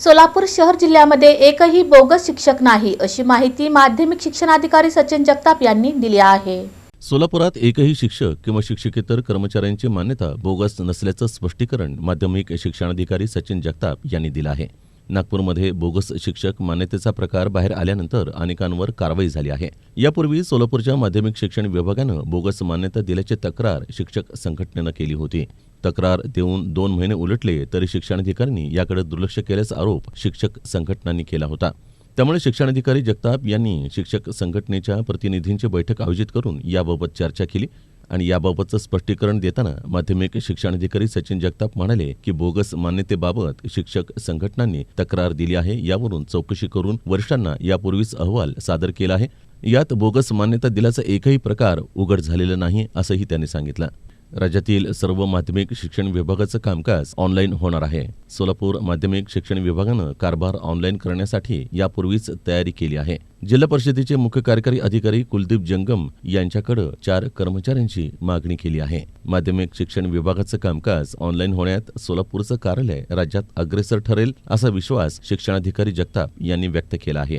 सोलापूर शहर जिल्ह्यामध्ये एकही बोगस शिक्षक नाही, अशी माहिती माध्यमिक शिक्षणाधिकारी सचिन जगताप यांनी दिली आहे। सोलापुरात एकही शिक्षक किंवा शिक्षकेतर कर्मचाऱ्यांची मान्यता बोगस नसल्याचं स्पष्टीकरण माध्यमिक शिक्षणाधिकारी सचिन जगताप यांनी दिलं आहे। नागपूरमध्ये बोगस शिक्षक मान्यतेचा प्रकार बाहेर आल्यानंतर अनेकांवर कारवाई झाली आहे। यापूर्वी सोलापूरच्या माध्यमिक शिक्षण विभागानं बोगस मान्यता दिल्याची तक्रार शिक्षक संघटनेनं केली होती। तक्रार देऊन 2 महिने उलटले तरी शिक्षणाधिकाऱ्यांनी याकडे दुर्लक्ष केल्याचा आरोप शिक्षक संघटनांनी केला होता। त्यामुळे शिक्षणाधिकारी जगताप यांनी शिक्षक संघटनेच्या प्रतिनिधींची बैठक आयोजित करून याबाबत चर्चा केली आणि याबाबतचं स्पष्टीकरण देताना माध्यमिक शिक्षणाधिकारी सचिन जगताप म्हणाले की बोगस मान्यतेबाबत शिक्षक संघटनांनी तक्रार दिली आहे। यावरून चौकशी करून वरिष्ठांना यापूर्वीच अहवाल सादर केला आहे। यात बोगस मान्यता दिल्याचा एकही प्रकार उघड झालेला नाही, असंही त्यांनी सांगितलं। राज्यातील सर्व माध्यमिक शिक्षण विभागाचं कामकाज ऑनलाईन होणार आहे। सोलापूर माध्यमिक शिक्षण विभागानं कारभार ऑनलाईन करण्यासाठी यापूर्वीच तयारी केली आहे। जिल्हा परिषदेचे मुख्य कार्यकारी अधिकारी कुलदीप जंगम यांच्याकडे 4 कर्मचाऱ्यांची मागणी केली आहे। माध्यमिक शिक्षण विभागाचं कामकाज ऑनलाईन होण्यात सोलापूरचं कार्यालय राज्यात अग्रेसर ठरेल असा विश्वास शिक्षणाधिकारी जगताप यांनी व्यक्त केला आहे।